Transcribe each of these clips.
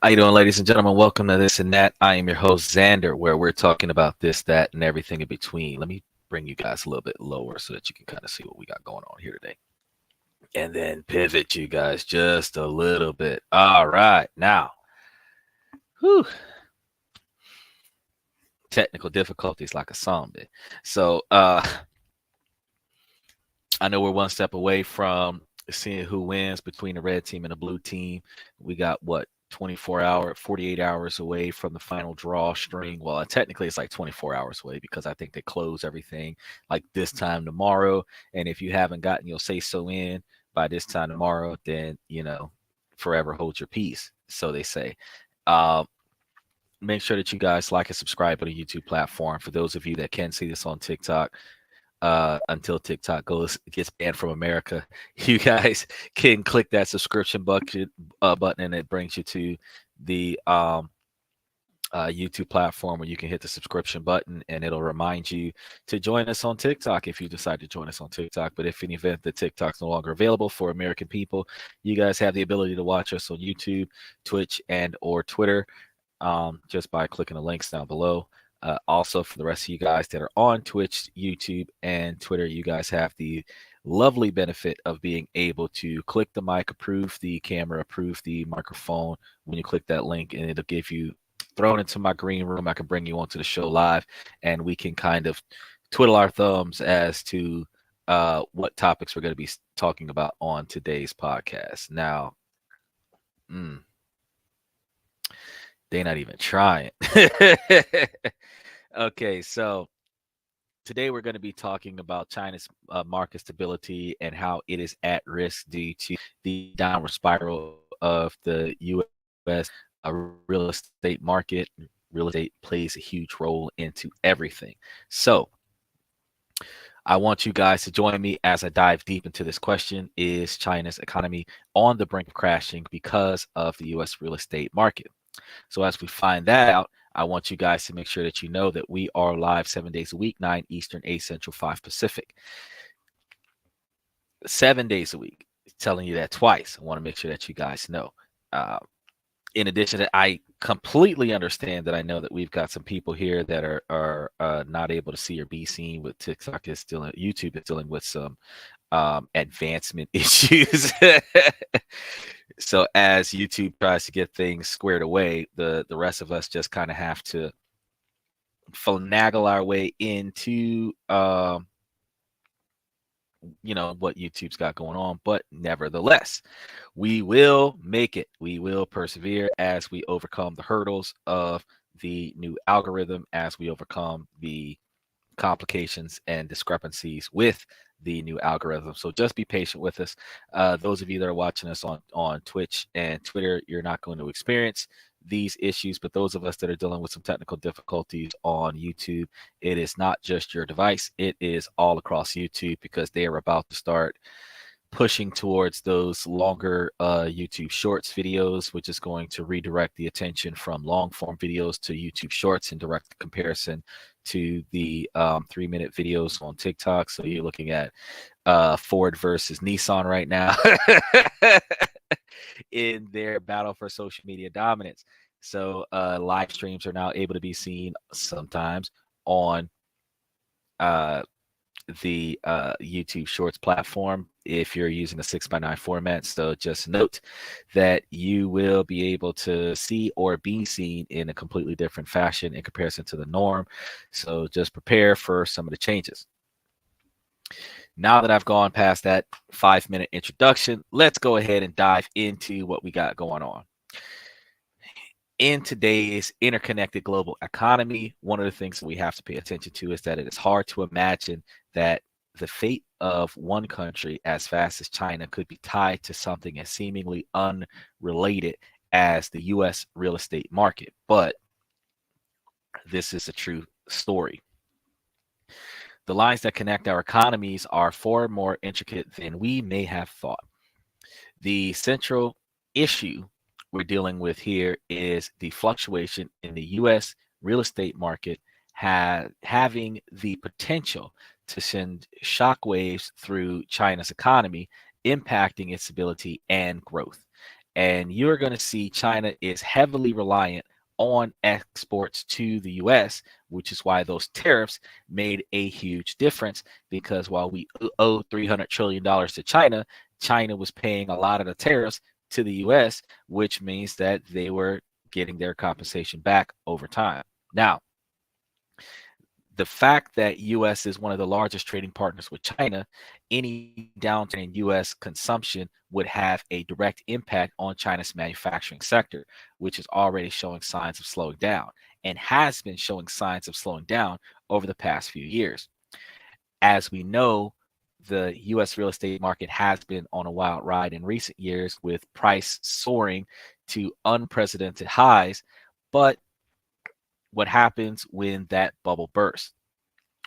How you doing, ladies and gentlemen? Welcome to This and That. I am your host, Xander, where we're talking about this, that, and everything in between. Let me bring you guys a little bit lower so that you can kind of see what we got going on here today. And then pivot you guys just a little bit. All right. Now, whew, technical difficulties like a zombie. So I know we're one step away from seeing who wins between the red team and the blue team. We got what 48 hours away from the final drawstring. Well, technically it's like 24 hours away because I think they close everything like this time tomorrow. And if you haven't gotten your say so in by this time tomorrow, then forever hold your peace. So they say. Um, Make sure that you guys like and subscribe on the YouTube platform. For those of you that can see this on TikTok, until TikTok gets banned from America, you guys can click that subscription button, and it brings you to the YouTube platform where you can hit the subscription button, and it'll remind you to join us on TikTok if you decide to join us on TikTok. But if in the event that TikTok's no longer available for American people, you guys have the ability to watch us on YouTube, Twitch, and or Twitter, just by clicking the links down below. Also, for the rest of you guys that are on Twitch, YouTube, and Twitter, you guys have the lovely benefit of being able to click the mic, approve the camera, approve the microphone when you click that link, and it'll give you thrown into my green room. I can bring you onto the show live, and we can kind of twiddle our thumbs as to what topics we're going to be talking about on today's podcast. Now, they're not even trying. Okay, so today we're going to be talking about China's market stability and how it is at risk due to the downward spiral of the U.S. Real estate market. Real estate plays a huge role into everything. So I want you guys to join me as I dive deep into this question. Is China's economy on the brink of crashing because of the U.S. real estate market? So as we find that out, I want you guys to make sure that you know that we are live 7 days a week, 9 Eastern, 8 Central, 5 Pacific. 7 days a week. Telling you that twice. I want to make sure that you guys know. In addition to that, I completely understand that I know that we've got some people here that are not able to see or be seen. With TikTok is still, YouTube is dealing with some advancement issues. So as YouTube tries to get things squared away, the rest of us just kind of have to finagle our way into what YouTube's got going on. But nevertheless, we will make it. We will persevere as we overcome the hurdles of the new algorithm, as we overcome the complications and discrepancies with the new algorithm. So just be patient with us. Those of you that are watching us on Twitch and Twitter, you're not going to experience these issues, but those of us that are dealing with some technical difficulties on YouTube, it is not just your device, it is all across YouTube, because they are about to start pushing towards those longer YouTube Shorts videos, which is going to redirect the attention from long form videos to YouTube Shorts and direct comparison to the 3-minute videos on TikTok. So you're looking at Ford versus Nissan right now in their battle for social media dominance. So live streams are now able to be seen sometimes on the YouTube Shorts platform if you're using a 6:9 format. So just note that you will be able to see or be seen in a completely different fashion in comparison to the norm. So just prepare for some of the changes. Now that I've gone past that 5-minute introduction, let's go ahead and dive into what we got going on. In today's interconnected global economy, one of the things that we have to pay attention to is that it is hard to imagine that the fate of one country as fast as China could be tied to something as seemingly unrelated as the U.S. real estate market. But this is a true story. The lines that connect our economies are far more intricate than we may have thought. The central issue we're dealing with here is the fluctuation in the U.S. real estate market having the potential to send shockwaves through China's economy, impacting its stability and growth. And you're going to see China is heavily reliant on exports to the US, which is why those tariffs made a huge difference, because while we owe $300 trillion to China, China was paying a lot of the tariffs to the US, which means that they were getting their compensation back over time. Now, the fact that US is one of the largest trading partners with China, any downturn in US consumption would have a direct impact on China's manufacturing sector, which is already showing signs of slowing down and has been showing signs of slowing down over the past few years. As we know, the US real estate market has been on a wild ride in recent years, with price soaring to unprecedented highs. But what happens when that bubble bursts?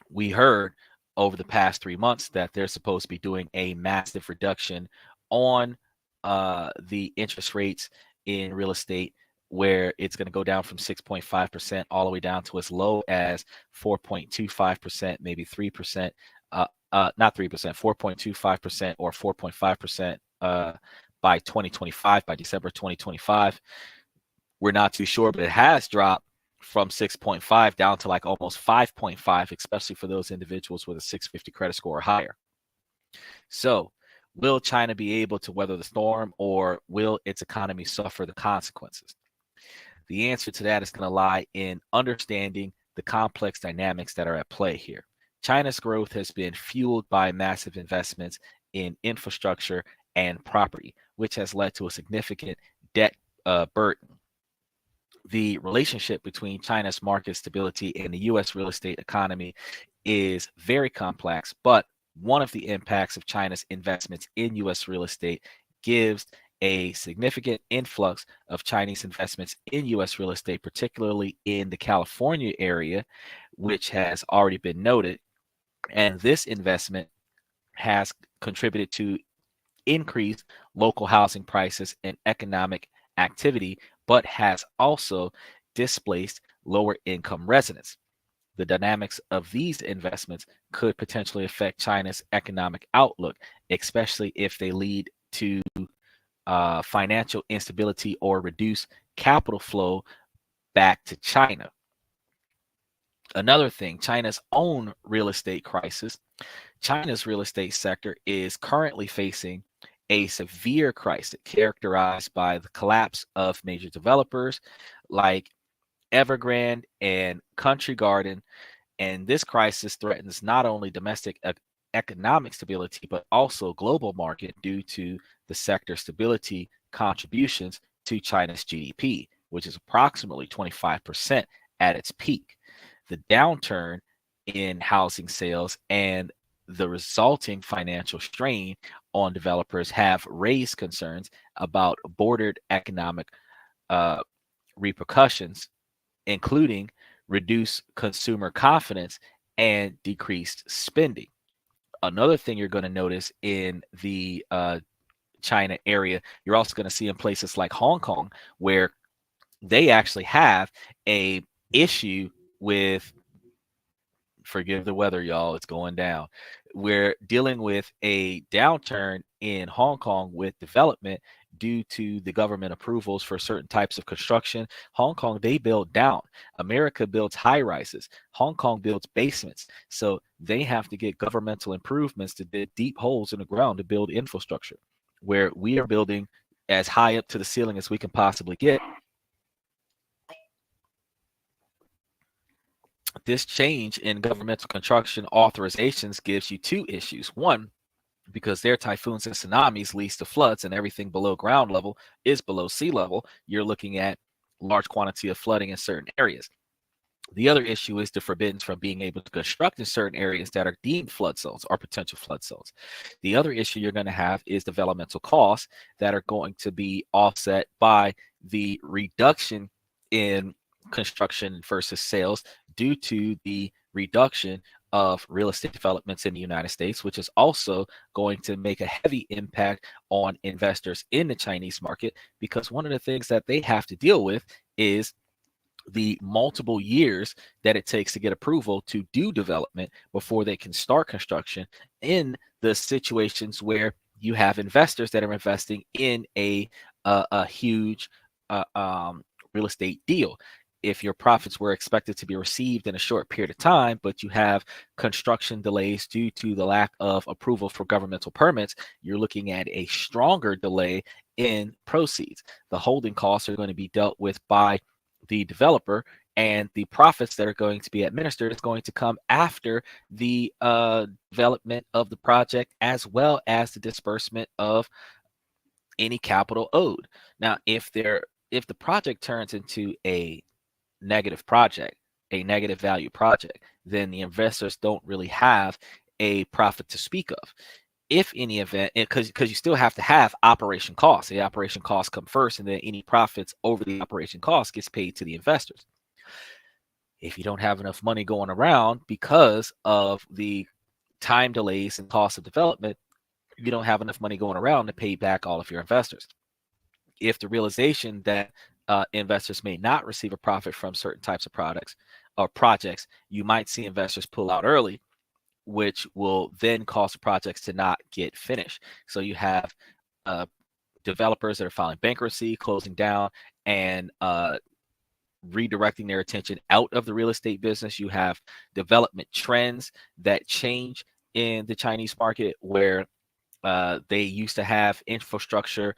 We heard over the past 3 months that they're supposed to be doing a massive reduction on the interest rates in real estate, where it's going to go down from 6.5% all the way down to as low as 4.25%, maybe 3%, not 3%, 4.25% or 4.5% by 2025, by December 2025. We're not too sure, but it has dropped from 6.5 down to like almost 5.5, especially for those individuals with a 650 credit score or higher. So will China be able to weather the storm, or will its economy suffer the consequences? The answer to that is going to lie in understanding the complex dynamics that are at play here. China's growth has been fueled by massive investments in infrastructure and property, which has led to a significant debt burden. The relationship between China's market stability and the US real estate economy is very complex, but one of the impacts of China's investments in US real estate gives a significant influx of Chinese investments in US real estate, particularly in the California area, which has already been noted. And this investment has contributed to increase local housing prices and economic activity, but has also displaced lower income residents. The dynamics of these investments could potentially affect China's economic outlook, especially if they lead to financial instability or reduce capital flow back to China. Another thing, China's own real estate crisis. China's real estate sector is currently facing a severe crisis characterized by the collapse of major developers like Evergrande and Country Garden. And this crisis threatens not only domestic economic stability, but also global market due to the sector stability contributions to China's GDP, which is approximately 25% at its peak. The downturn in housing sales and the resulting financial strain on developers have raised concerns about bordered economic repercussions, including reduced consumer confidence and decreased spending. Another thing you're going to notice in the China area, you're also going to see in places like Hong Kong, where they actually have a issue with, forgive the weather, y'all, it's going down. We're dealing with a downturn in Hong Kong with development due to the government approvals for certain types of construction. Hong Kong, they build down. America builds high rises. Hong Kong builds basements. So they have to get governmental improvements to dig deep holes in the ground to build infrastructure, where we are building as high up to the ceiling as we can possibly get. This change in governmental construction authorizations gives you two issues. One, because their typhoons and tsunamis leads to floods, and everything below ground level is below sea level, you're looking at large quantity of flooding in certain areas. The other issue is the forbiddance from being able to construct in certain areas that are deemed flood zones or potential flood zones. The other issue you're going to have is developmental costs that are going to be offset by the reduction in construction versus sales due to the reduction of real estate developments in the United States, which is also going to make a heavy impact on investors in the Chinese market, because one of the things that they have to deal with is the multiple years that it takes to get approval to do development before they can start construction, in the situations where you have investors that are investing in a a huge real estate deal. If your profits were expected to be received in a short period of time, but you have construction delays due to the lack of approval for governmental permits, you're looking at a stronger delay in proceeds. The holding costs are going to be dealt with by the developer, and the profits that are going to be administered is going to come after the development of the project, as well as the disbursement of any capital owed. Now, if the project turns into a negative project, a negative value project, then the investors don't really have a profit to speak of. If any event, because you still have to have operation costs, the operation costs come first, and then any profits over the operation costs gets paid to the investors. If you don't have enough money going around because of the time delays and cost of development, you don't have enough money going around to pay back all of your investors. If the realization that investors may not receive a profit from certain types of products or projects, you might see investors pull out early, which will then cause the projects to not get finished. So you have developers that are filing bankruptcy, closing down, and redirecting their attention out of the real estate business. You have development trends that change in the Chinese market, where they used to have infrastructure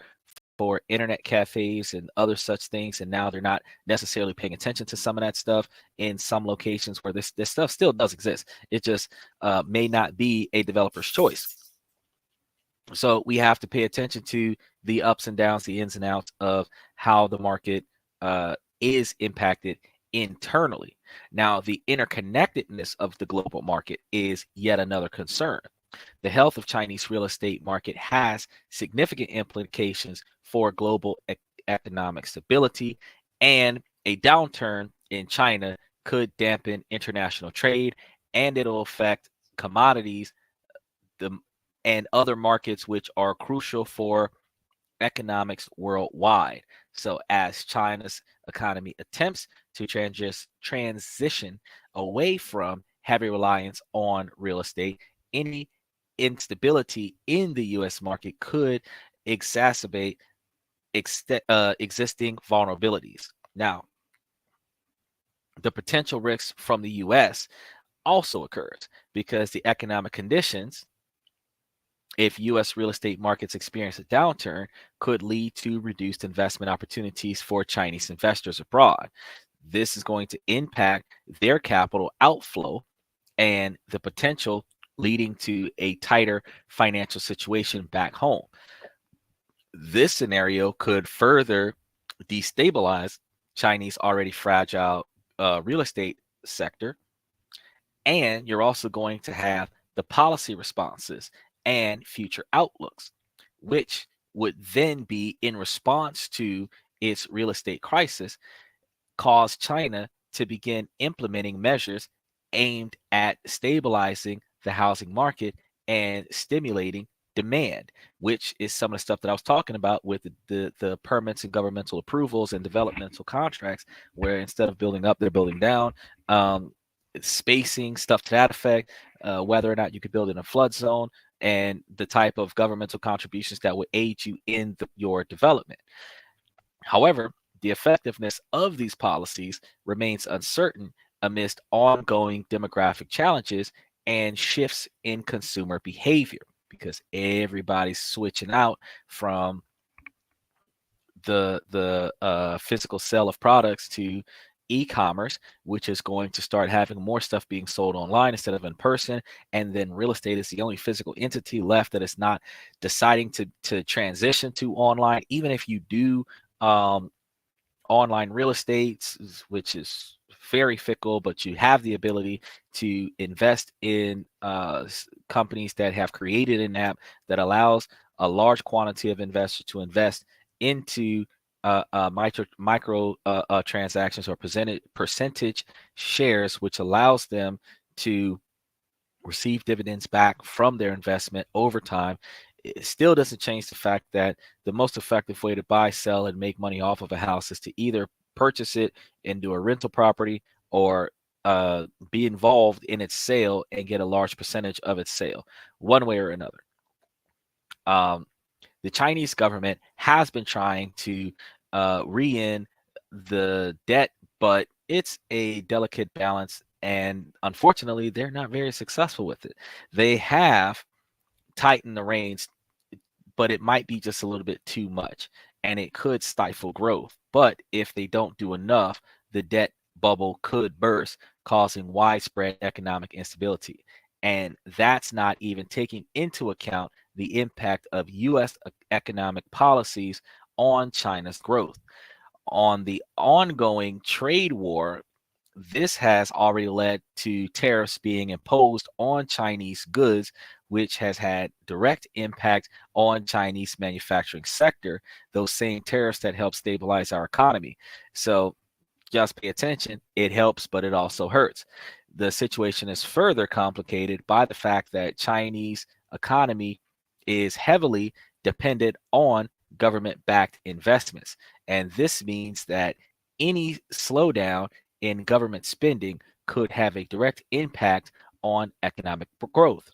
for internet cafes and other such things, and now they're not necessarily paying attention to some of that stuff in some locations where this stuff still does exist. It just may not be a developer's choice. So we have to pay attention to the ups and downs, the ins and outs of how the market is impacted internally. Now, the interconnectedness of the global market is yet another concern. The health of Chinese real estate market has significant implications for global economic stability, and a downturn in China could dampen international trade, and it'll affect commodities the, and other markets which are crucial for economics worldwide. So as China's economy attempts to transition away from heavy reliance on real estate, any instability in the US market could exacerbate existing vulnerabilities. Now, the potential risks from the US also occurs because the economic conditions, if US real estate markets experience a downturn, could lead to reduced investment opportunities for Chinese investors abroad. This is going to impact their capital outflow and the potential leading to a tighter financial situation back home. This scenario could further destabilize Chinese already fragile real estate sector, and you're also going to have the policy responses and future outlooks, which would then be in response to its real estate crisis, cause China to begin implementing measures aimed at stabilizing the housing market and stimulating demand, which is some of the stuff that I was talking about with the permits and governmental approvals and developmental contracts, where instead of building up, they're building down. Spacing, stuff to that effect, whether or not you could build in a flood zone, and the type of governmental contributions that would aid you in your development. However, the effectiveness of these policies remains uncertain amidst ongoing demographic challenges and shifts in consumer behavior, because everybody's switching out from the physical sale of products to e-commerce, which is going to start having more stuff being sold online instead of in person. And then real estate is the only physical entity left that is not deciding to transition to online. Even if you do online real estate, which is very fickle, but you have the ability to invest in companies that have created an app that allows a large quantity of investors to invest into micro transactions or percentage shares, which allows them to receive dividends back from their investment over time. It still doesn't change the fact that the most effective way to buy, sell, and make money off of a house is to either purchase it and do a rental property, or be involved in its sale and get a large percentage of its sale, one way or another. the Chinese government has been trying to re-in the debt, but it's a delicate balance, and unfortunately, they're not very successful with it. They have tightened the reins, but it might be just a little bit too much, and it could stifle growth. But if they don't do enough, the debt bubble could burst, causing widespread economic instability. And that's not even taking into account the impact of US economic policies on China's growth. On the ongoing trade war, this has already led to tariffs being imposed on Chinese goods, which has had direct impact on Chinese manufacturing sector, those same tariffs that help stabilize our economy. So just pay attention. It helps, but it also hurts. The situation is further complicated by the fact that Chinese economy is heavily dependent on government-backed investments. And this means that any slowdown in government spending could have a direct impact on economic growth.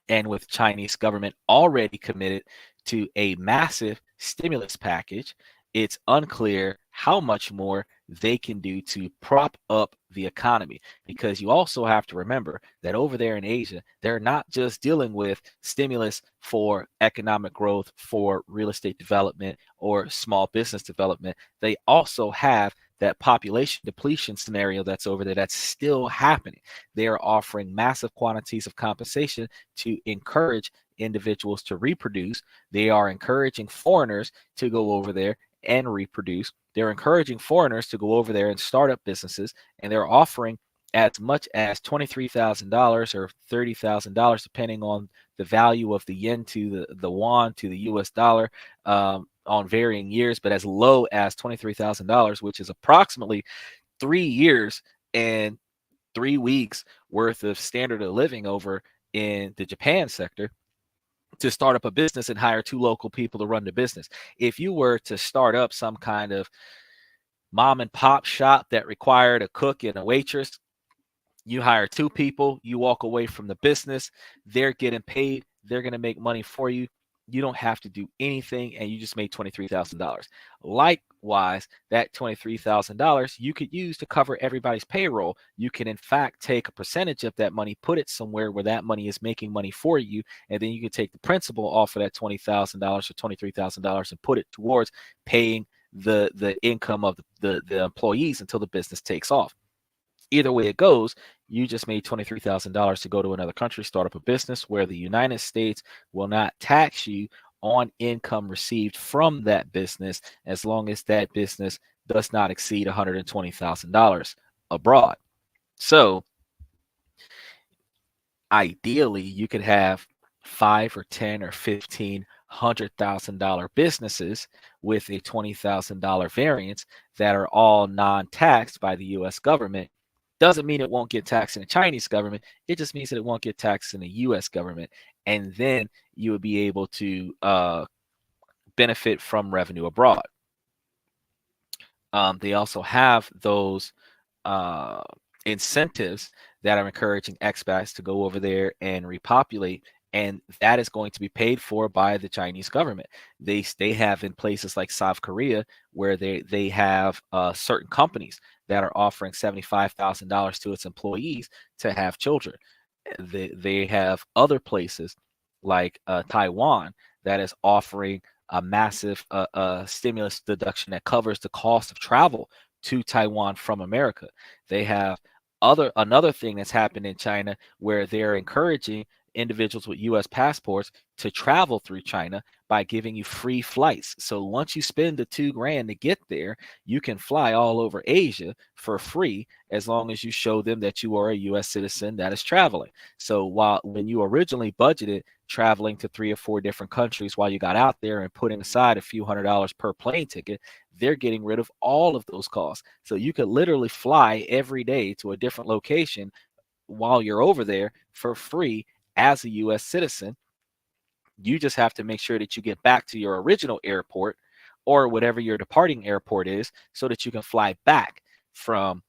And with Chinese government already committed to a massive stimulus package, it's unclear how much more they can do to prop up the economy. Because you also have to remember that over there in Asia, they're not just dealing with stimulus for economic growth, for real estate development, or small business development. They also have that population depletion scenario that's over there that's still happening. They are offering massive quantities of compensation to encourage individuals to reproduce. They are encouraging foreigners to go over there and reproduce. They're encouraging foreigners to go over there and start up businesses, and they're offering as much as $23,000 or $30,000, depending on the value of the yen to the yuan to the US dollar, on varying years, but as low as $23,000, which is approximately 3 years and 3 weeks worth of standard of living over in the Japan sector, to start up a business and hire 2 local people to run the business. If you were to start up some kind of mom and pop shop that required a cook and a waitress, you hire 2 people, you walk away from the business, they're getting paid, they're going to make money for you. You don't have to do anything, and you just made $23,000. Likewise, that $23,000 you could use to cover everybody's payroll. You can, in fact, take a percentage of that money, put it somewhere where that money is making money for you, and then you can take the principal off of that $20,000 or $23,000 and put it towards paying the income of the employees until the business takes off. Either way it goes, you just made $23,000 to go to another country, start up a business where the United States will not tax you on income received from that business as long as that business does not exceed $120,000 abroad. So ideally, you could have 5 or 10 or 15 $100,000 businesses with a $20,000 variance that are all non-taxed by the U.S. government. Doesn't mean it won't get taxed in the Chinese government. It just means that it won't get taxed in the U.S. government. And then you would be able to benefit from revenue abroad. They also have those incentives that are encouraging expats to go over there and repopulate, and that is going to be paid for by the Chinese government. They have in places like South Korea where they have certain companies that are offering $75,000 to its employees to have children. They have other places like Taiwan that is offering a massive stimulus deduction that covers the cost of travel to Taiwan from America. They have another thing that's happened in China where they're encouraging individuals with US passports to travel through China by giving you free flights. So once you spend the $2,000 to get there, you can fly all over Asia for free as long as you show them that you are a US citizen that is traveling. So when you originally budgeted traveling to 3 or 4 different countries while you got out there and putting aside a few $100s per plane ticket, they're getting rid of all of those costs. So you could literally fly every day to a different location while you're over there for free as a US citizen. You just have to make sure that you get back to your original airport or whatever your departing airport is so that you can fly back from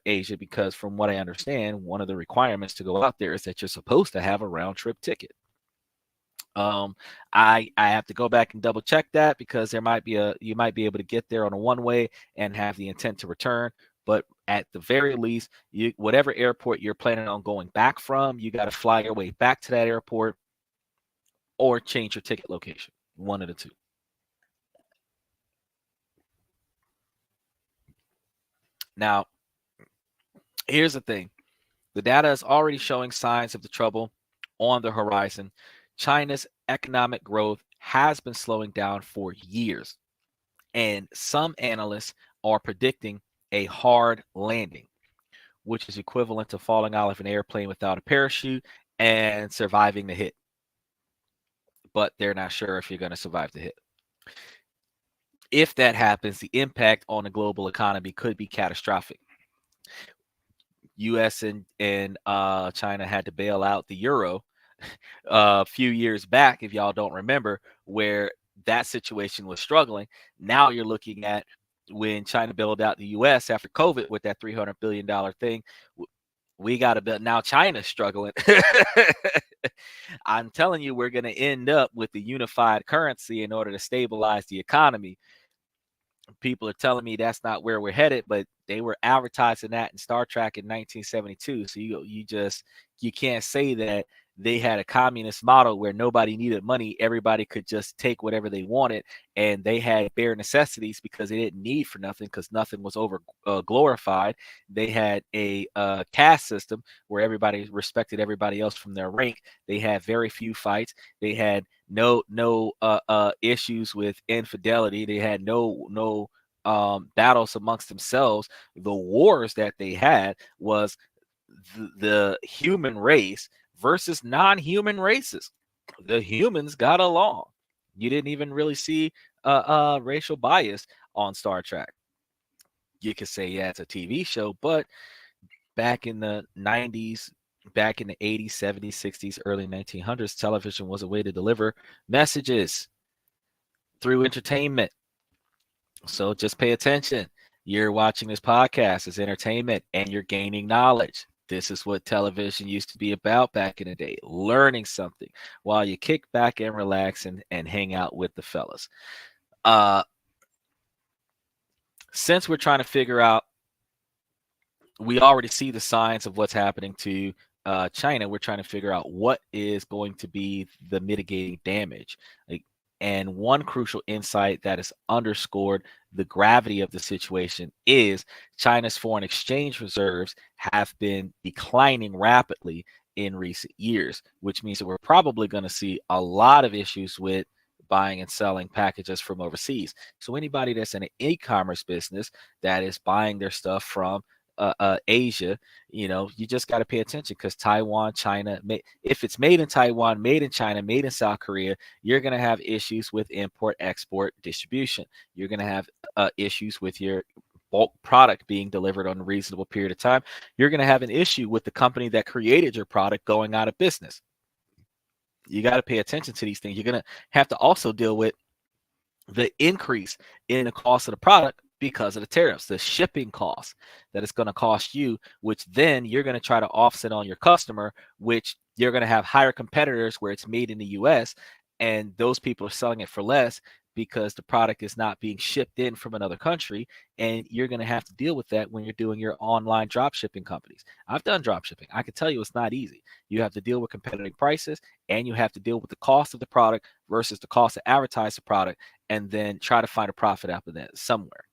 Asia, because from what I understand, one of the requirements to go out there is that you're supposed to have a round trip ticket. I have to go back and double check that because there might be you might be able to get there on a one way and have the intent to return. But at the very least, whatever airport you're planning on going back from, you got to fly your way back to that airport or change your ticket location. One of the two. Now, here's the thing. The data is already showing signs of the trouble on the horizon. China's economic growth has been slowing down for years, and some analysts are predicting a hard landing, which is equivalent to falling out of an airplane without a parachute and surviving the hit. But they're not sure if you're going to survive the hit. If that happens, the impact on the global economy could be catastrophic. U.S. and China had to bail out the euro a few years back, if y'all don't remember, where that situation was struggling. Now you're looking at when China bailed out the U.S. after COVID with that $300 billion thing. We got to build. Now China's struggling. I'm telling you, we're going to end up with the unified currency in order to stabilize the economy. People are telling me that's not where we're headed, but they were advertising that in Star Trek in 1972. So you can't say that they had a communist model where nobody needed money. Everybody could just take whatever they wanted, and they had bare necessities because they didn't need for nothing because nothing was over glorified. They had a caste system where everybody respected everybody else from their rank. They had very few fights. They had no issues with infidelity. They had no battles amongst themselves. The wars that they had was the human race versus non-human races. The humans got along. You didn't even really see racial bias on Star Trek. You could say, yeah, it's a TV show, but back in the 90s, back in the 80s, 70s, 60s, early 1900s, television was a way to deliver messages through entertainment. So just pay attention. You're watching this podcast as entertainment and you're gaining knowledge. This is what television used to be about back in the day, learning something while you kick back and relax and hang out with the fellas. Since we're trying to figure out, we already see the signs of what's happening to China. We're trying to figure out what is going to be the mitigating damage. And one crucial insight that has underscored the gravity of the situation is China's foreign exchange reserves have been declining rapidly in recent years, which means that we're probably going to see a lot of issues with buying and selling packages from overseas. So anybody that's in an e-commerce business that is buying their stuff from Asia, you just got to pay attention because Taiwan, China, if it's made in Taiwan, made in China, made in South Korea, you're going to have issues with import, export, distribution. You're going to have issues with your bulk product being delivered on a reasonable period of time. You're going to have an issue with the company that created your product going out of business. You got to pay attention to these things. You're going to have to also deal with the increase in the cost of the product because of the tariffs, the shipping costs that it's going to cost you, which then you're going to try to offset on your customer, which you're going to have higher competitors where it's made in the US and those people are selling it for less because the product is not being shipped in from another country. And you're going to have to deal with that when you're doing your online drop shipping companies. I've done drop shipping. I can tell you it's not easy. You have to deal with competitive prices and you have to deal with the cost of the product versus the cost to advertise the product and then try to find a profit out of that somewhere.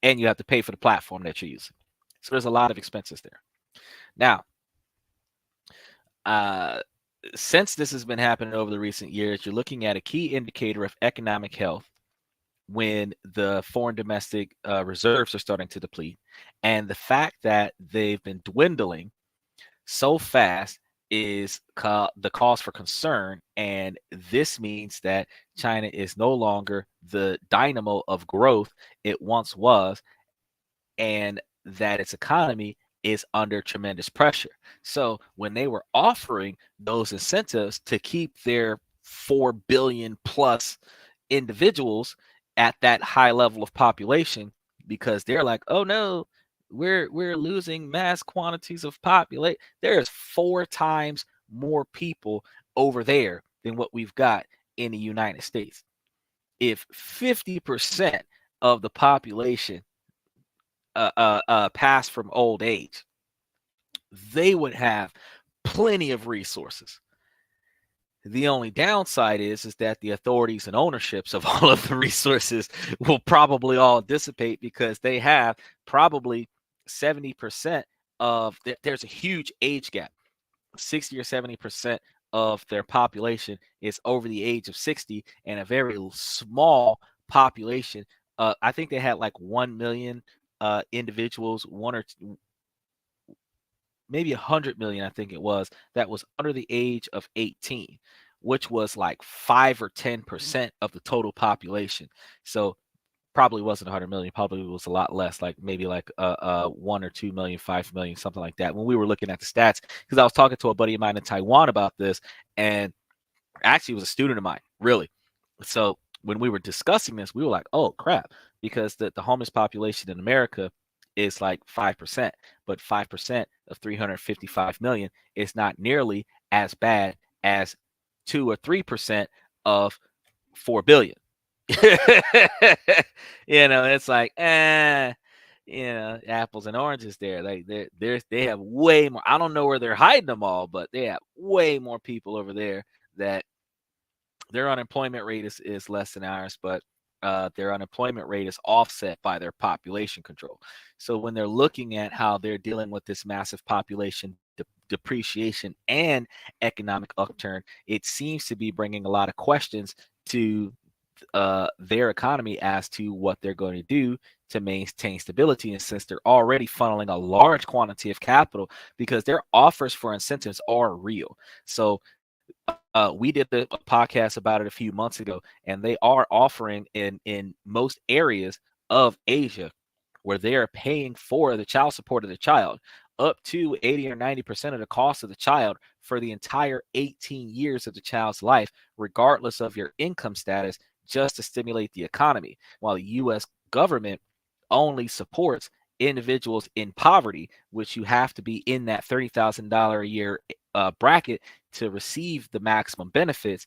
And you have to pay for the platform that you're using. So there's a lot of expenses there. Now, since this has been happening over the recent years, you're looking at a key indicator of economic health when the foreign domestic reserves are starting to deplete. And the fact that they've been dwindling so fast is the cause for concern. And this means that China is no longer the dynamo of growth it once was, and that its economy is under tremendous pressure. So when they were offering those incentives to keep their 4 billion plus individuals at that high level of population, because they're like, oh no, we're losing mass quantities of population. There's 4 times more people over there than what we've got in the United States. If 50% of the population passed from old age, they would have plenty of resources. The only downside is that the authorities and ownerships of all of the resources will probably all dissipate because they have probably 70% of there's a huge age gap. 60 or 70% of their population is over the age of 60, and a very small population. I think they had like 1 million individuals, maybe 100 million, I think it was, that was under the age of 18, which was like 5 or 10% of the total population. So probably wasn't 100 million, probably was a lot less, like maybe like 1 or 2 million, 5 million, something like that, when we were looking at the stats. Because I was talking to a buddy of mine in Taiwan about this, and actually was a student of mine, really. So when we were discussing this, we were like, oh crap, because the homeless population in America is like 5%, but 5% of 355 million is not nearly as bad as 2 or 3% of 4 billion. It's like, apples and oranges there. Like they have way more. I don't know where they're hiding them all, but they have way more people over there that their unemployment rate is less than ours, but their unemployment rate is offset by their population control. So when they're looking at how they're dealing with this massive population depreciation and economic upturn, it seems to be bringing a lot of questions to their economy as to what they're going to do to maintain stability. And since they're already funneling a large quantity of capital, because their offers for incentives are real. So we did a podcast about it a few months ago, and they are offering in most areas of Asia where they are paying for the child support of the child up to 80 or 90% of the cost of the child for the entire 18 years of the child's life, regardless of your income status, just to stimulate the economy. While the U.S. government only supports individuals in poverty, which you have to be in that $30,000 a year bracket to receive the maximum benefits.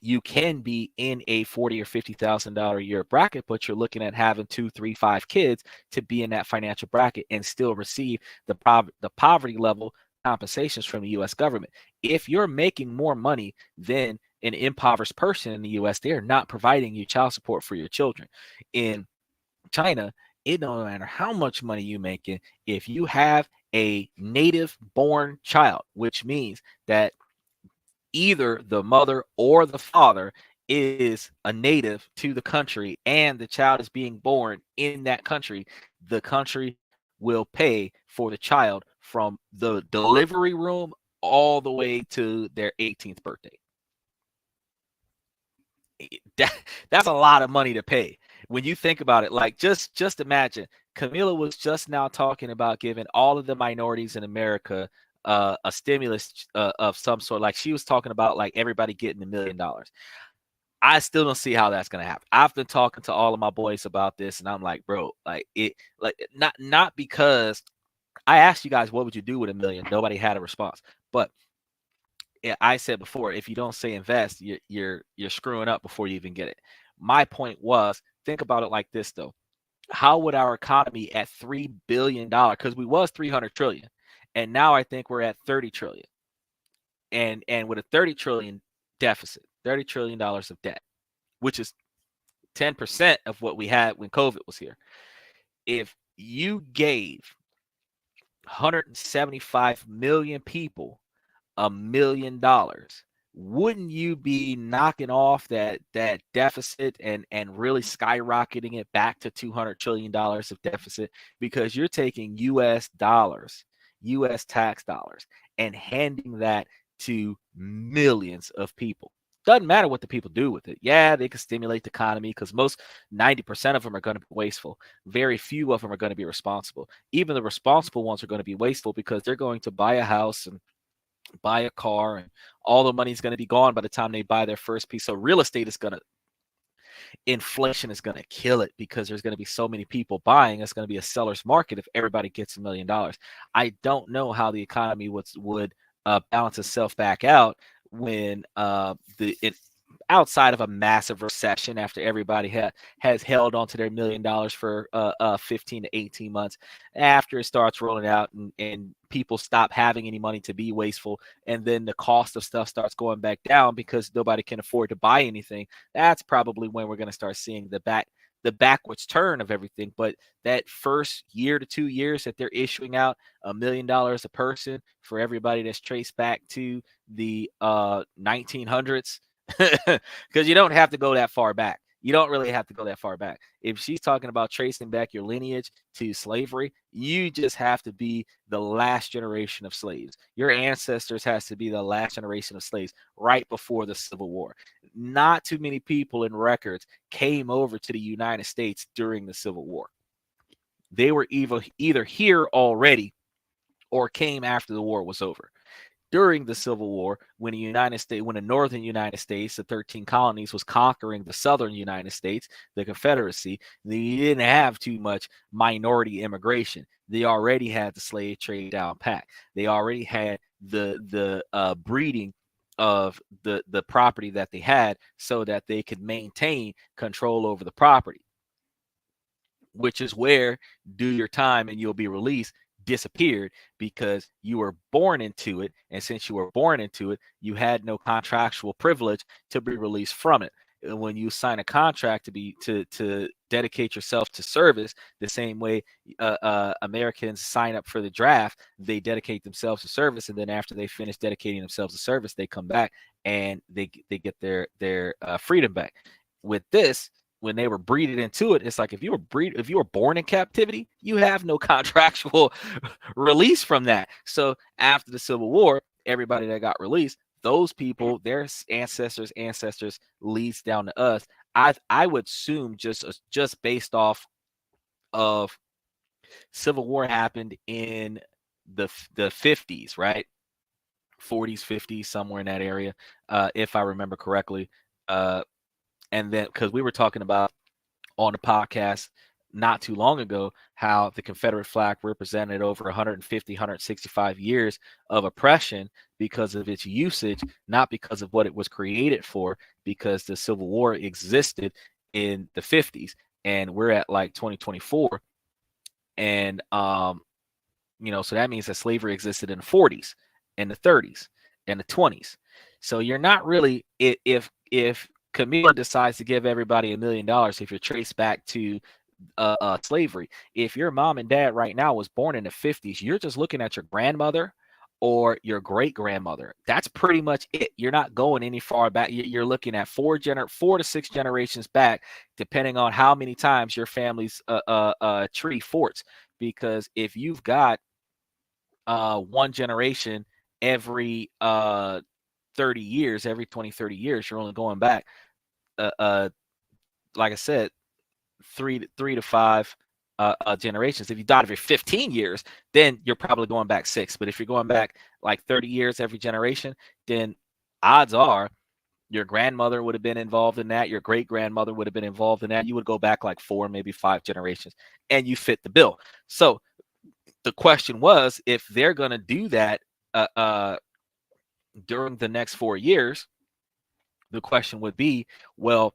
You can be in a $40,000 or $50,000 a year bracket, but you're looking at having 2, 3, 5 kids to be in that financial bracket and still receive the poverty level compensations from the U.S. government. If you're making more money than an impoverished person in the U.S., they are not providing you child support for your children. In China, it don't matter how much money you making. If you have a native born child, which means that either the mother or the father is a native to the country and the child is being born in that country, the country will pay for the child from the delivery room all the way to their 18th birthday. That's a lot of money to pay when you think about it. Like just imagine, Camila was just now talking about giving all of the minorities in America a stimulus of some sort. Like she was talking about like everybody getting $1 million. I still don't see how that's gonna happen. I've been talking to all of my boys about this, and I'm like, bro, like it, like not because I asked you guys what would you do with $1 million. Nobody had a response, but I said before, if you don't say invest, you're screwing up before you even get it. My point was, think about it like this though. How would our economy at $3 billion, because we was 300 trillion, and now I think we're at 30 trillion. And with a 30 trillion deficit, $30 trillion of debt, which is 10% of what we had when COVID was here. If you gave 175 million people $1 million, wouldn't you be knocking off that deficit and really skyrocketing it back to $200 trillion of deficit? Because you're taking US dollars, US tax dollars, and handing that to millions of people. Doesn't matter what the people do with it. Yeah, they can stimulate the economy because most 90% of them are going to be wasteful. Very few of them are going to be responsible. Even the responsible ones are going to be wasteful because they're going to buy a house and buy a car, and all the money is going to be gone by the time they buy their first piece. So real estate is going to, inflation is going to kill it because there's going to be so many people buying. It's going to be a seller's market if everybody gets $1 million. I don't know how the economy would balance itself back out when outside of a massive recession, after everybody has held onto their $1 million for 15 to 18 months, after it starts rolling out and people stop having any money to be wasteful, and then the cost of stuff starts going back down because nobody can afford to buy anything, that's probably when we're going to start seeing the backwards turn of everything. But that first year to 2 years that they're issuing out $1 million a person for everybody that's traced back to the 1900s, because you don't have to go that far back. You don't really have to go that far back. If she's talking about tracing back your lineage to slavery, you just have to be the last generation of slaves. Your ancestors has to be the last generation of slaves right before the Civil War. Not too many people in records came over to the United States during the Civil War. They were either here already or came after the war was over. During the Civil War, when the northern United States, the 13 colonies, was conquering the southern United States, the Confederacy, they didn't have too much minority immigration. They already had the slave trade down pat. They already had the breeding of the property that they had so that they could maintain control over the property, which is where do your time and you'll be released disappeared, because you were born into it, and since you were born into it, you had no contractual privilege to be released from it. And when you sign a contract to dedicate yourself to service, the same way Americans sign up for the draft, they dedicate themselves to service, and then after they finish dedicating themselves to service, they come back and they get their freedom back. With this, when they were breeded into it, it's like if you were born in captivity, you have no contractual release from that. So after the Civil War, everybody that got released, those people, their ancestors leads down to us. I would assume just based off of Civil War happened in the 50s, right? 40s, 50s, somewhere in that area, if I remember correctly. And then, because we were talking about on the podcast not too long ago how the Confederate flag represented over 150, 165 years of oppression because of its usage, not because of what it was created for, because the Civil War existed in the 50s and we're at like 2024. And, so that means that slavery existed in the 40s and the 30s and the 20s. So you're not really, if Camila decides to give everybody $1 million, if you're traced back to slavery, if your mom and dad right now was born in the 50s, you're just looking at your grandmother or your great grandmother. That's pretty much it. You're not going any far back. You're looking at 4 to 6 generations back, depending on how many times your family's tree forts. Because if you've got one generation every 30 years, every 20, 30 years, you're only going back, like I said, 3 to 5 generations. If you died every 15 years, then you're probably going back 6. But if you're going back like 30 years every generation, then odds are your grandmother would have been involved in that. Your great grandmother would have been involved in that. You would go back like 4, maybe 5 generations, and you fit the bill. So the question was, if they're going to do that during the next 4 years, the question would be, well,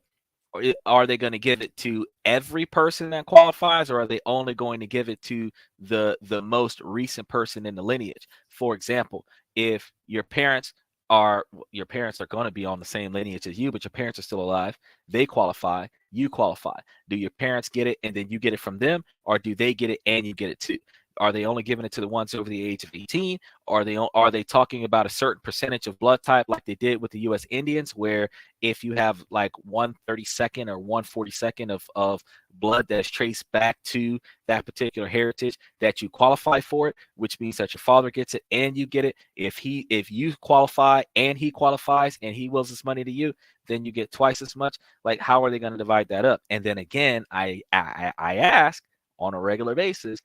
are they going to give it to every person that qualifies, or are they only going to give it to the most recent person in the lineage? For example, if your parents are going to be on the same lineage as you, but your parents are still alive, they qualify, you qualify. Do your parents get it and then you get it from them, or do they get it and you get it too? Are they only giving it to the ones over the age of 18? Are they talking about a certain percentage of blood type like they did with the U.S. Indians, where if you have like 1/32nd or 1/42nd of blood that's traced back to that particular heritage, that you qualify for it, which means that your father gets it and you get it. If you qualify and he qualifies and he wills his money to you, then you get twice as much. Like, how are they going to divide that up? And then again, I ask on a regular basis,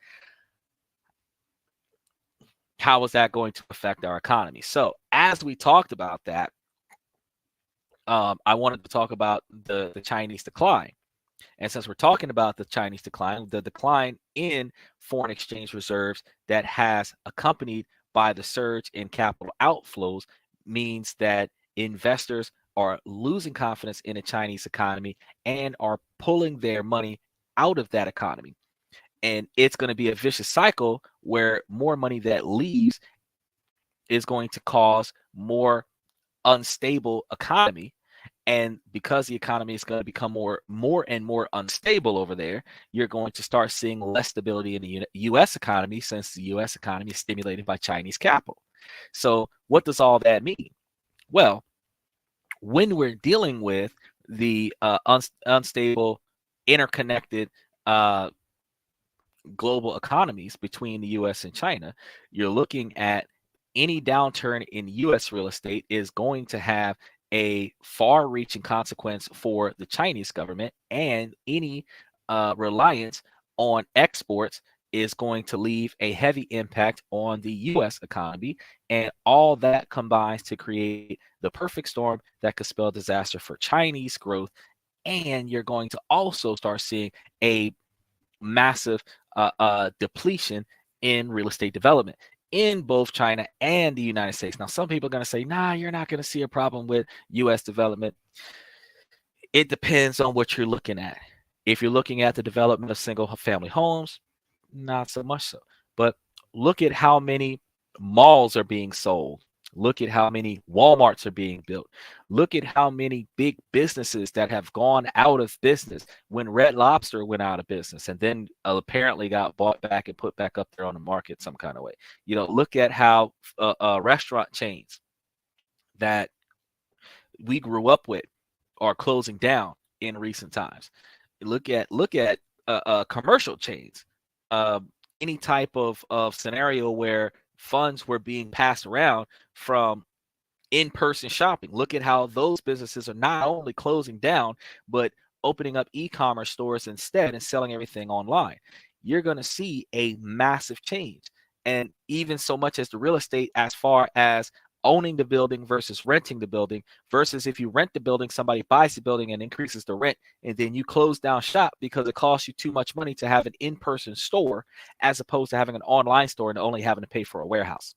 how is that going to affect our economy? So as we talked about that, I wanted to talk about the Chinese decline. And since we're talking about the Chinese decline, the decline in foreign exchange reserves that has accompanied by the surge in capital outflows means that investors are losing confidence in the Chinese economy and are pulling their money out of that economy. And it's going to be a vicious cycle where more money that leaves is going to cause more unstable economy. And because the economy is going to become more and more unstable over there, you're going to start seeing less stability in the U.S. economy, since the U.S. economy is stimulated by Chinese capital. So what does all that mean? Well, when we're dealing with the unstable, interconnected global economies between the US and China, you're looking at any downturn in US real estate is going to have a far reaching consequence for the Chinese government, and any reliance on exports is going to leave a heavy impact on the US economy. And all that combines to create the perfect storm that could spell disaster for Chinese growth. And you're going to also start seeing a massive depletion in real estate development in both China and the United States. Now, some people are going to say, nah, you're not going to see a problem with US development. It depends on what you're looking at. If you're looking at the development of single family homes, not so much so. But look at how many malls are being sold. Look at how many Walmarts are being built. Look at how many big businesses that have gone out of business when Red Lobster went out of business and then apparently got bought back and put back up there on the market some kind of way. Look at how restaurant chains that we grew up with are closing down in recent times. Look at commercial chains. Any type of scenario where funds were being passed around from in-person shopping. Look at how those businesses are not only closing down, but opening up e-commerce stores instead and selling everything online. You're going to see a massive change. And even so much as the real estate, as far as owning the building versus renting the building, versus if you rent the building, somebody buys the building and increases the rent, and then you close down shop because it costs you too much money to have an in-person store as opposed to having an online store and only having to pay for a warehouse.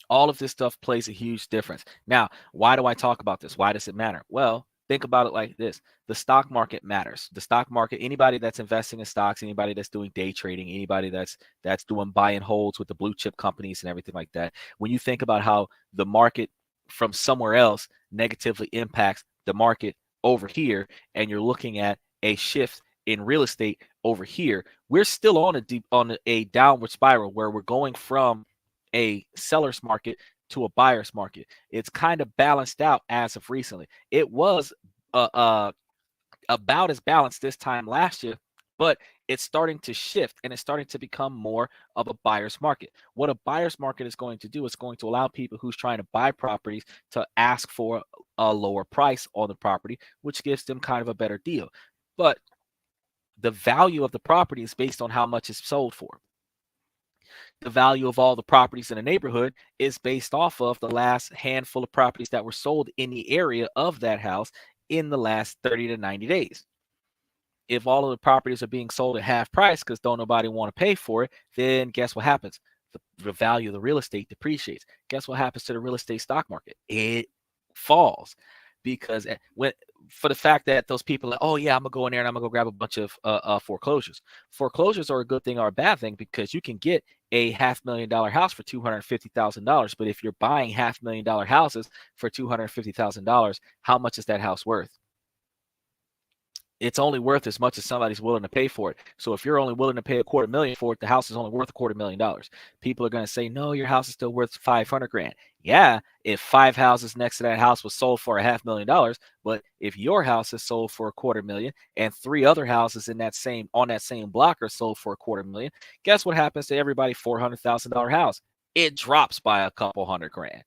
All of this stuff plays a huge difference. Now, why do I talk about this? Why does it matter? Well, think about it like this. The stock market matters. The stock market, anybody that's investing in stocks, anybody that's doing day trading, anybody that's doing buy and holds with the blue chip companies and everything like that. When you think about how the market from somewhere else negatively impacts the market over here, and you're looking at a shift in real estate over here, we're still on a downward spiral where we're going from a seller's market to a buyer's market. It's kind of balanced out as of recently. It was about as balanced this time last year, but it's starting to shift and it's starting to become more of a buyer's market. What a buyer's market is going to do is going to allow people who's trying to buy properties to ask for a lower price on the property, which gives them kind of a better deal. But the value of the property is based on how much it's sold for. The value of all the properties in a neighborhood is based off of the last handful of properties that were sold in the area of that house in the last 30 to 90 days. If all of the properties are being sold at half price because don't nobody want to pay for it, then guess what happens? The value of the real estate depreciates. Guess what happens to the real estate stock market? It falls, because for the fact that those people are like, oh yeah, I'm gonna go in there and I'm gonna go grab a bunch of foreclosures. Foreclosures are a good thing or a bad thing, because you can get a $500,000 house for $250,000. But if you're buying $500,000 houses for $250,000, how much is that house worth? It's only worth as much as somebody's willing to pay for it. So if you're only willing to pay $250,000 for it, the house is only worth $250,000. People are going to say, no, your house is still worth $500,000. Yeah, if 5 houses next to that house was sold for $500,000, but if your house is sold for $250,000 and 3 other houses on that same block are sold for $250,000, guess what happens to everybody $400,000 house? It drops by a couple $100,000.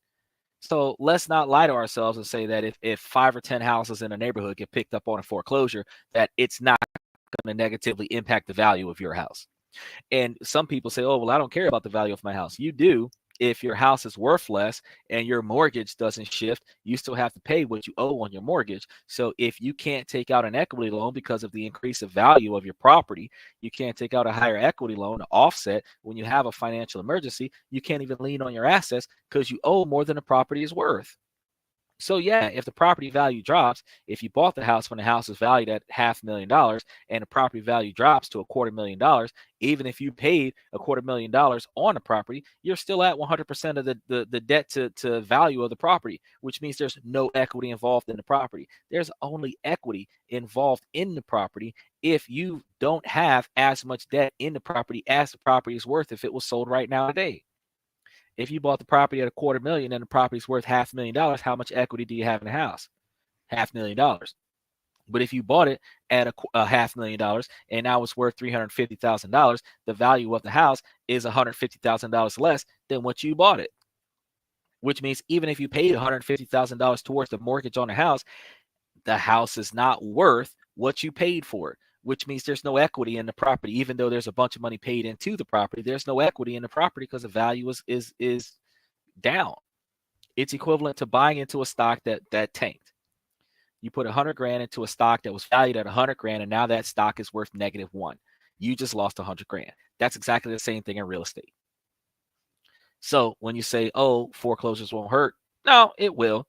So let's not lie to ourselves and say that if 5 or 10 houses in a neighborhood get picked up on a foreclosure, that it's not going to negatively impact the value of your house. And some people say, oh, well, I don't care about the value of my house. You do, if your house is worth less and your mortgage doesn't shift, you still have to pay what you owe on your mortgage. So if you can't take out an equity loan because of the increase of value of your property, you can't take out a higher equity loan to offset when you have a financial emergency. You can't even lean on your assets because you owe more than the property is worth. So yeah, if the property value drops, if you bought the house when the house is valued at $500,000 and the property value drops to $250,000, even if you paid $250,000 on the property, you're still at 100% of the debt to value of the property, which means there's no equity involved in the property. There's only equity involved in the property if you don't have as much debt in the property as the property is worth if it was sold right now today. If you bought the property at $250,000 and the property's worth $500,000, how much equity do you have in the house? $500,000. But if you bought it at a $500,000 and now it's worth $350,000, the value of the house is $150,000 less than what you bought it. Which means even if you paid $150,000 towards the mortgage on the house is not worth what you paid for it, which means there's no equity in the property. Even though there's a bunch of money paid into the property, there's no equity in the property because the value is down. It's equivalent to buying into a stock that tanked. You put 100 grand into a stock that was valued at 100 grand, and now that stock is worth -1. You just lost 100 grand. That's exactly the same thing in real estate. So when you say, oh, foreclosures won't hurt, no, it will.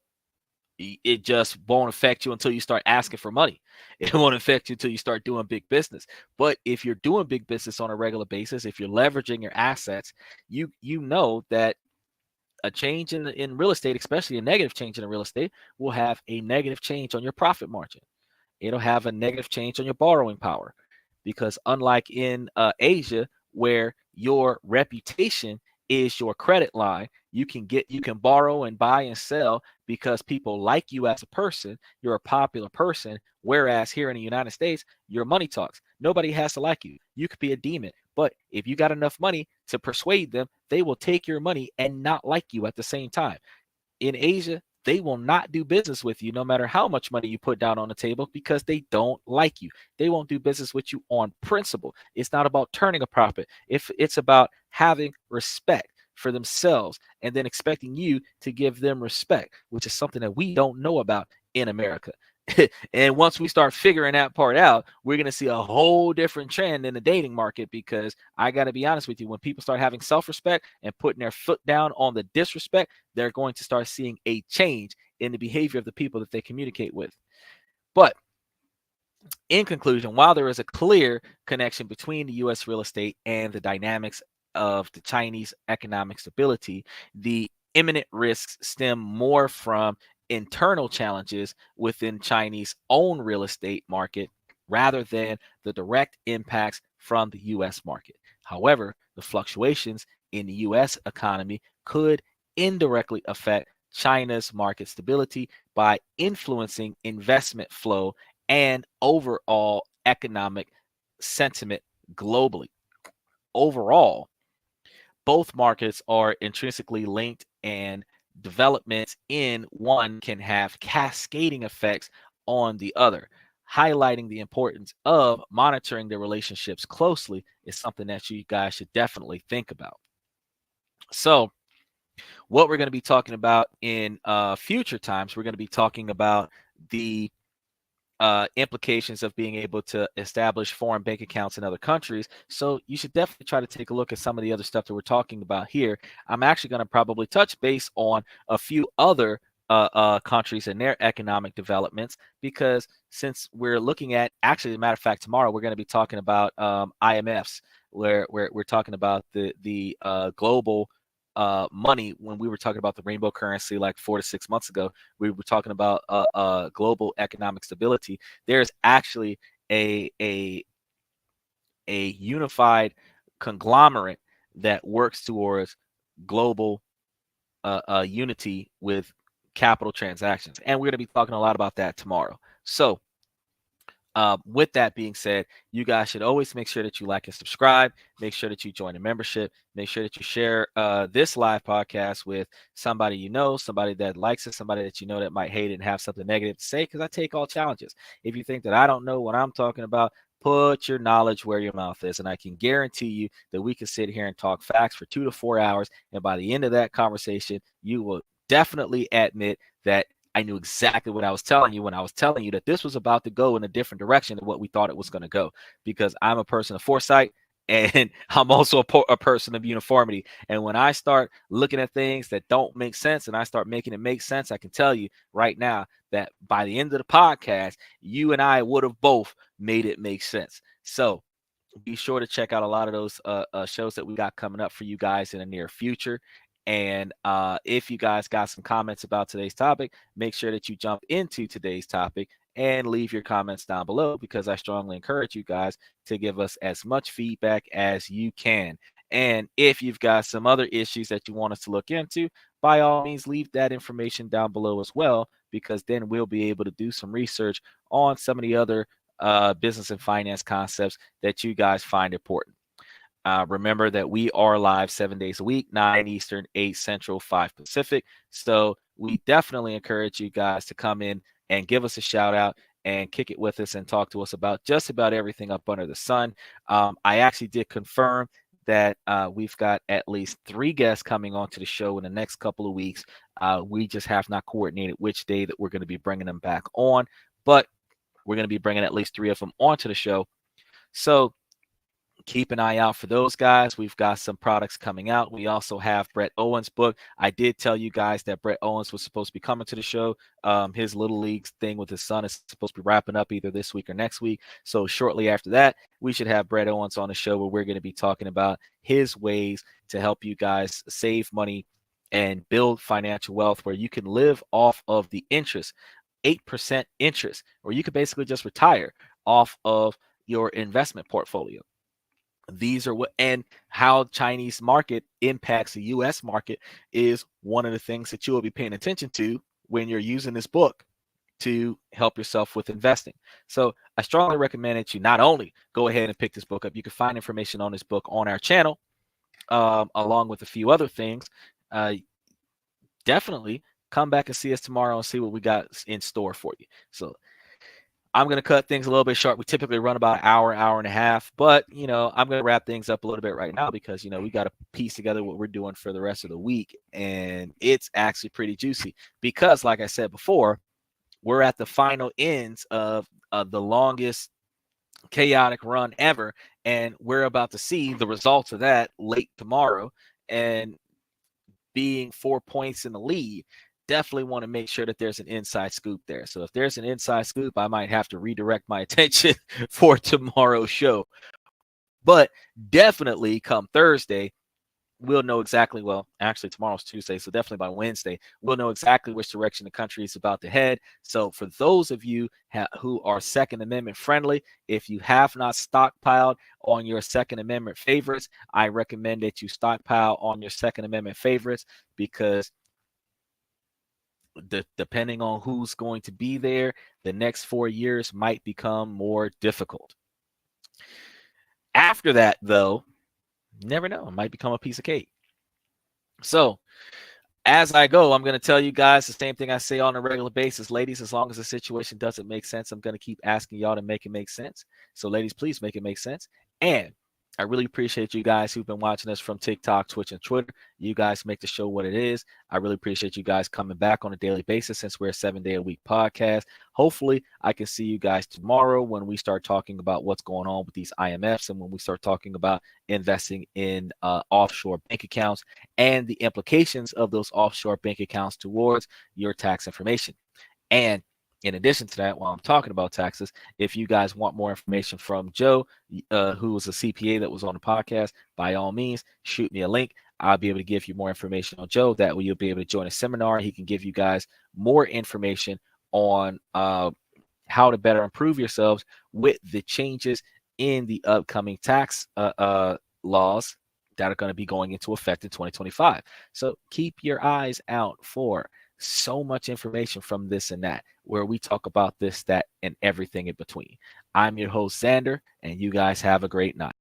It just won't affect you until you start asking for money. It won't affect you until you start doing big business. But if you're doing big business on a regular basis, if you're leveraging your assets, you know that a change in real estate, especially a negative change in real estate, will have a negative change on your profit margin. It'll have a negative change on your borrowing power, because unlike in Asia, where your reputation is your credit line, you can borrow and buy and sell because people like you as a person. You're a popular person. Whereas here in the United States, your money talks. Nobody has to like you. You could be a demon, but if you got enough money to persuade them, they will take your money and not like you at the same time. In Asia, they will not do business with you no matter how much money you put down on the table, because they don't like you. They won't do business with you on principle. It's not about turning a profit. If it's about having respect for themselves and then expecting you to give them respect, which is something that we don't know about in America. And once we start figuring that part out, we're going to see a whole different trend in the dating market, because I got to be honest with you, when people start having self-respect and putting their foot down on the disrespect, they're going to start seeing a change in the behavior of the people that they communicate with. But in conclusion, while there is a clear connection between the U.S. real estate and the dynamics of the Chinese economic stability, the imminent risks stem more from internal challenges within Chinese own real estate market rather than the direct impacts from the US market. However, the fluctuations in the US economy could indirectly affect China's market stability by influencing investment flow and overall economic sentiment globally. Overall, both markets are intrinsically linked, and developments in one can have cascading effects on the other. Highlighting the importance of monitoring the relationships closely is something that you guys should definitely think about. So, what we're going to be talking about in future times, we're going to be talking about the implications of being able to establish foreign bank accounts in other countries. So you should definitely try to take a look at some of the other stuff that we're talking about here. I'm actually going to probably touch base on a few other countries and their economic developments, because since we're looking at, actually, as a matter of fact, tomorrow we're going to be talking about IMFs, where we're talking about the global money. When we were talking about the rainbow currency like 4 to 6 months ago, we were talking about global economic stability. There's actually a unified conglomerate that works towards global unity with capital transactions, and we're going to be talking a lot about that tomorrow. So with that being said, you guys should always make sure that you like and subscribe. Make sure that you join a membership. Make sure that you share this live podcast with somebody you know, somebody that likes it, somebody that you know that might hate it and have something negative to say, because I take all challenges. If you think that I don't know what I'm talking about, Put your knowledge where your mouth is. And I can guarantee you that we can sit here and talk facts for 2 to 4 hours. And by the end of that conversation, you will definitely admit that I knew exactly what I was telling you when I was telling you that this was about to go in a different direction than what we thought it was going to go, because I'm a person of foresight and I'm also a person of uniformity. And when I start looking at things that don't make sense and I start making it make sense, I can tell you right now that by the end of the podcast, you and I would have both made it make sense. So be sure to check out a lot of those shows that we got coming up for you guys in the near future. And if you guys got some comments about today's topic, make sure that you jump into today's topic and leave your comments down below, because I strongly encourage you guys to give us as much feedback as you can. And if you've got some other issues that you want us to look into, by all means, leave that information down below as well, because then we'll be able to do some research on some of the other business and finance concepts that you guys find important. Remember that we are live 7 days a week, 9 Eastern, 8 Central, 5 Pacific. So we definitely encourage you guys to come in and give us a shout out and kick it with us and talk to us about just about everything up under the sun. I actually did confirm that we've got at least 3 guests coming onto the show in the next couple of weeks. We just have not coordinated which day that we're going to be bringing them back on, but we're going to be bringing at least 3 of them onto the show. So keep an eye out for those guys. We've got some products coming out. We also have Brett Owens' book. I did tell you guys that Brett Owens was supposed to be coming to the show. His Little League thing with his son is supposed to be wrapping up either this week or next week. So shortly after that, we should have Brett Owens on the show, where we're going to be talking about his ways to help you guys save money and build financial wealth, where you can live off of the interest, 8% interest, or you could basically just retire off of your investment portfolio. These are what, and how Chinese market impacts the U.S. market is one of the things that you will be paying attention to when you're using this book to help yourself with investing. So I strongly recommend that you not only go ahead and pick this book up, you can find information on this book on our channel, along with a few other things. Definitely come back and see us tomorrow and see what we got in store for you. So I'm going to cut things a little bit short. We typically run about an hour, hour and a half, but, I'm going to wrap things up a little bit right now, because, we got to piece together what we're doing for the rest of the week. And it's actually pretty juicy because, like I said before, we're at the final ends of the longest chaotic run ever. And we're about to see the results of that late tomorrow. And being 4 points in the lead, definitely want to make sure that there's an inside scoop there. So if there's an inside scoop, I might have to redirect my attention for tomorrow's show. But definitely come Thursday, we'll know exactly, well, actually tomorrow's Tuesday, so definitely by Wednesday, we'll know exactly which direction the country is about to head. So for those of you who are Second Amendment friendly, if you have not stockpiled on your Second Amendment favorites, I recommend that you stockpile on your Second Amendment favorites, because depending on who's going to be there, the next 4 years might become more difficult. After that, though, you never know, it might become a piece of cake. So as I go, I'm going to tell you guys the same thing I say on a regular basis. Ladies, as long as the situation doesn't make sense, I'm going to keep asking y'all to make it make sense. So ladies, please make it make sense. And I really appreciate you guys who've been watching us from TikTok, Twitch, and Twitter. You guys make the show what it is. I really appreciate you guys coming back on a daily basis, since we're a 7-day-a-week podcast. Hopefully, I can see you guys tomorrow when we start talking about what's going on with these IMFs, and when we start talking about investing in offshore bank accounts and the implications of those offshore bank accounts towards your tax information. And in addition to that, while I'm talking about taxes, if you guys want more information from Joe, who was a CPA that was on the podcast, by all means, shoot me a link. I'll be able to give you more information on Joe. That way you'll be able to join a seminar. He can give you guys more information on how to better improve yourselves with the changes in the upcoming tax laws that are going to be going into effect in 2025. So keep your eyes out for so much information from This and That, where we talk about this, that, and everything in between. I'm your host, Xander, and you guys have a great night.